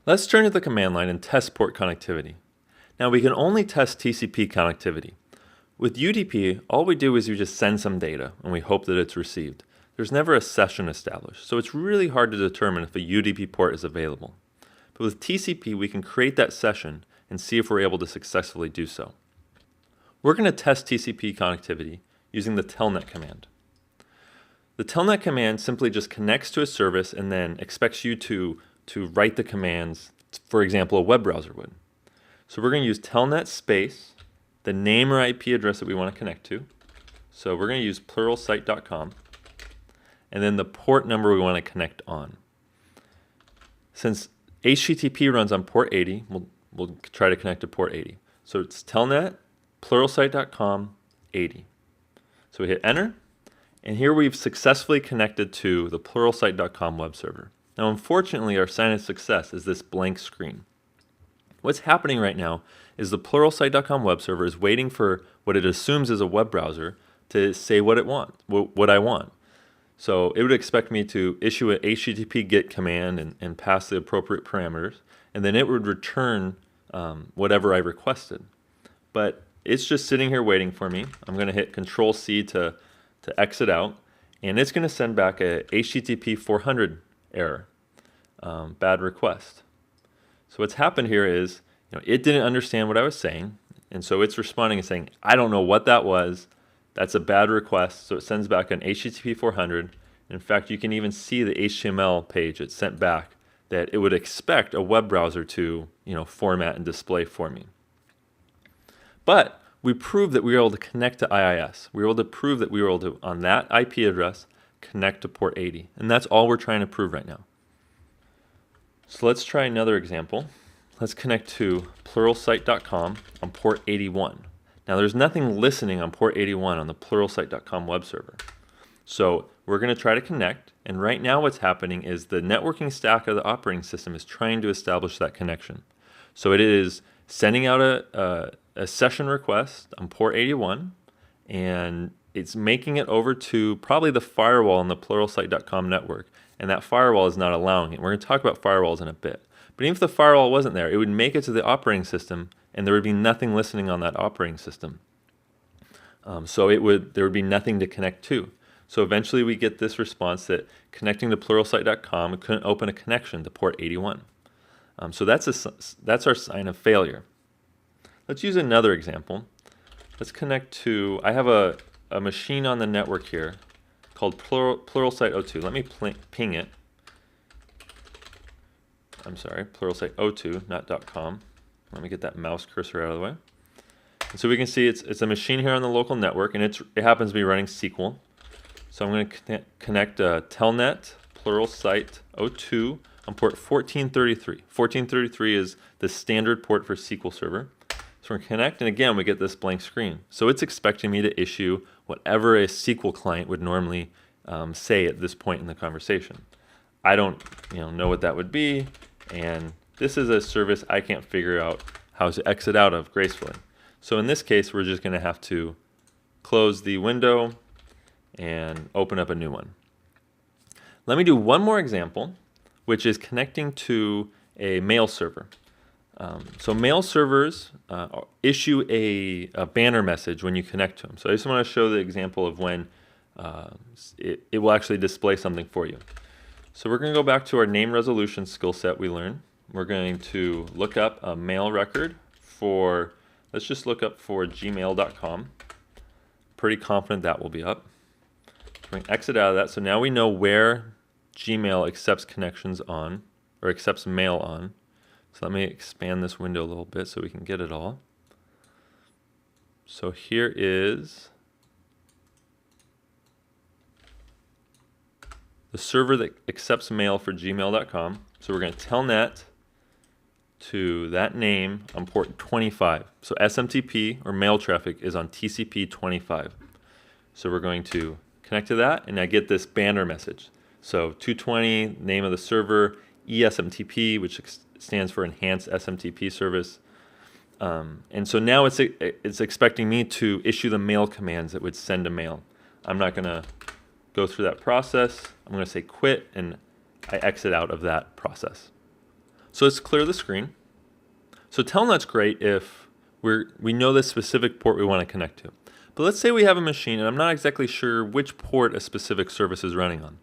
Let's turn to the command line and test port connectivity. Now we can only test TCP connectivity. With UDP, all we do is we just send some data and we hope that it's received. There's never a session established, so it's really hard to determine if a UDP port is available. But with TCP, we can create that session and see if we're able to successfully do so. We're going to test TCP connectivity using the telnet command. The telnet command simply just connects to a service and then expects you to write the commands, for example, a web browser would. So we're going to use telnet space, the name or IP address that we want to connect to. So we're going to use pluralsight.com, and then the port number we want to connect on. Since HTTP runs on port 80, we'll try to connect to port 80. So it's telnet, pluralsight.com, 80. So we hit enter, and here we've successfully connected to the pluralsight.com web server. Now, unfortunately, our sign of success is this blank screen. What's happening right now is the pluralsight.com web server is waiting for what it assumes is a web browser to say what I want. So it would expect me to issue a HTTP GET command and pass the appropriate parameters, and then it would return whatever I requested. But it's just sitting here waiting for me. I'm going to hit Control-C to exit out, and it's going to send back a HTTP 400 error, bad request. So what's happened here is, it didn't understand what I was saying, and so it's responding and saying, I don't know what that was. That's a bad request. So it sends back an HTTP 400. In fact, you can even see the HTML page it sent back that it would expect a web browser to, format and display for me. But we proved that we were able to connect to IIS. We were able to prove that we were able to, on that IP address, connect to port 80. And that's all we're trying to prove right now. So let's try another example. Let's connect to pluralsight.com on port 81. Now there's nothing listening on port 81 on the pluralsight.com web server. So we're going to try to connect, and right now what's happening is the networking stack of the operating system is trying to establish that connection. So it is sending out a session request on port 81, and it's making it over to probably the firewall on the pluralsight.com network, and that firewall is not allowing it. We're going to talk about firewalls in a bit. But even if the firewall wasn't there, it would make it to the operating system, and there would be nothing listening on that operating system. So there would be nothing to connect to. So eventually we get this response that connecting to pluralsight.com, it couldn't open a connection to port 81. So that's our sign of failure. Let's use another example. Let's connect to, I have a machine on the network here called pluralsight02. Let me ping it. I'm sorry, pluralsight02, not .com. Let me get that mouse cursor out of the way. And so we can see it's a machine here on the local network, and it happens to be running SQL. So I'm going to connect telnet pluralsight02 on port 1433. 1433 is the standard port for SQL Server. So we're going to connect, and again we get this blank screen. So it's expecting me to issue whatever a SQL client would normally say at this point in the conversation. I don't know what that would be, and this is a service I can't figure out how to exit out of gracefully. So in this case, we're just going to have to close the window and open up a new one. Let me do one more example, which is connecting to a mail server. So mail servers issue a banner message when you connect to them. So I just want to show the example of when it will actually display something for you. So we're going to go back to our name resolution skill set we learned. We're going to look up a mail record for, let's just look up for gmail.com. Pretty confident that will be up. We're going to exit out of that. So now we know where Gmail accepts connections on, or accepts mail on. So let me expand this window a little bit so we can get it all. So here is the server that accepts mail for gmail.com. So we're going to telnet to that name on port 25. So SMTP, or mail traffic, is on TCP 25. So we're going to connect to that, and I get this banner message. So 220, name of the server, ESMTP, which stands for Enhanced SMTP Service. And so now it's expecting me to issue the mail commands that would send a mail. I'm not going to go through that process. I'm going to say quit, and I exit out of that process. So let's clear the screen. So Telnet's great if we know the specific port we want to connect to. But let's say we have a machine and I'm not exactly sure which port a specific service is running on.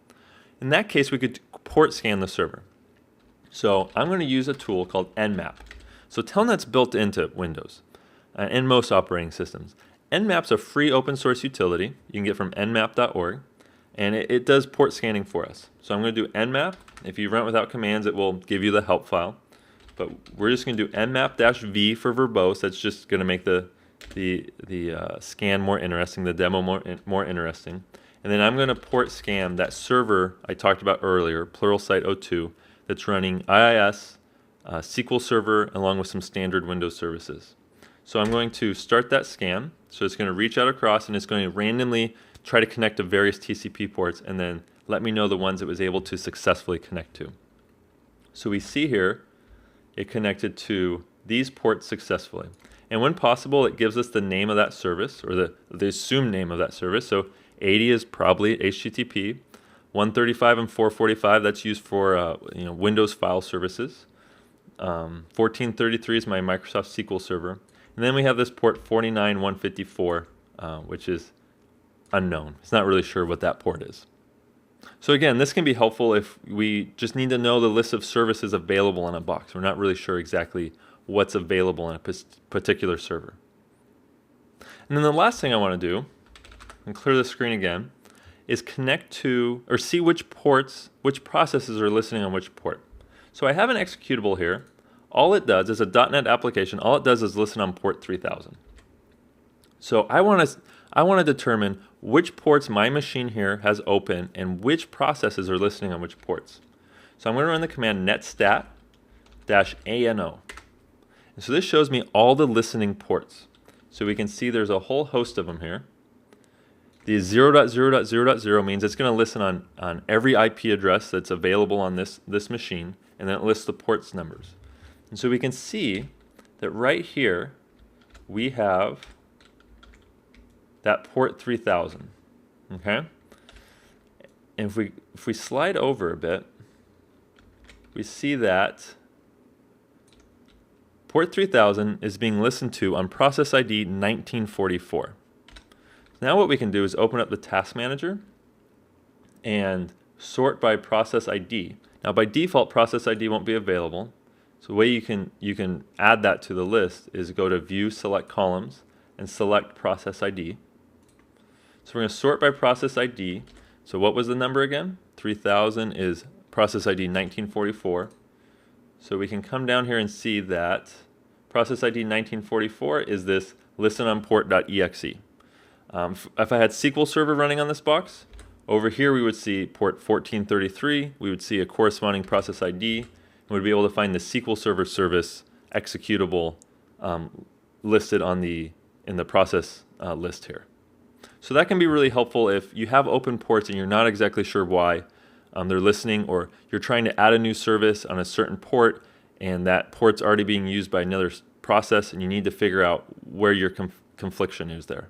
In that case, we could port scan the server. So I'm going to use a tool called Nmap. So Telnet's built into Windows and most operating systems. Nmap's a free open source utility you can get from nmap.org, and it does port scanning for us. So I'm going to do Nmap. If you run it without commands, it will give you the help file. But we're just going to do nmap-v for verbose. That's just going to make the scan more interesting, the demo more interesting. And then I'm going to port scan that server I talked about earlier, Pluralsight 02, that's running IIS, SQL Server, along with some standard Windows services. So I'm going to start that scan. So it's going to reach out across and it's going to randomly try to connect to various TCP ports and then let me know the ones it was able to successfully connect to. So we see here it connected to these ports successfully. And when possible, it gives us the name of that service, or the assumed name of that service. So 80 is probably HTTP. 135 and 445, that's used for Windows file services. 1433 is my Microsoft SQL server. And then we have this port 49154, which is unknown. It's not really sure what that port is. So again, this can be helpful if we just need to know the list of services available on a box. We're not really sure exactly what's available in a particular server. And then the last thing I want to do, and clear the screen again, is connect to, or see which ports, which processes are listening on which port. So I have an executable here. All it does is a .NET application. All it does is listen on port 3000. So I want to determine which ports my machine here has open and which processes are listening on which ports. So I'm going to run the command netstat-ano. And so this shows me all the listening ports. So we can see there's a whole host of them here. The 0.0.0.0 means it's going to listen on every IP address that's available on this machine, and then it lists the ports numbers. And so we can see that right here we have that port 3000. Okay? And if we slide over a bit, we see that port 3000 is being listened to on process ID 1944. Now what we can do is open up the task manager and sort by process ID. Now by default, process ID won't be available. So the way you can add that to the list is go to View, Select Columns, and select Process ID. So we're going to sort by process ID. So what was the number again? 3000 is process ID 1944. So we can come down here and see that process ID 1944 is this listen on port.exe. If I had SQL Server running on this box, over here we would see port 1433, we would see a corresponding process ID, and we'd be able to find the SQL Server service executable listed in the process list here. So that can be really helpful if you have open ports and you're not exactly sure why they're listening, or you're trying to add a new service on a certain port and that port's already being used by another process and you need to figure out where your confliction is there.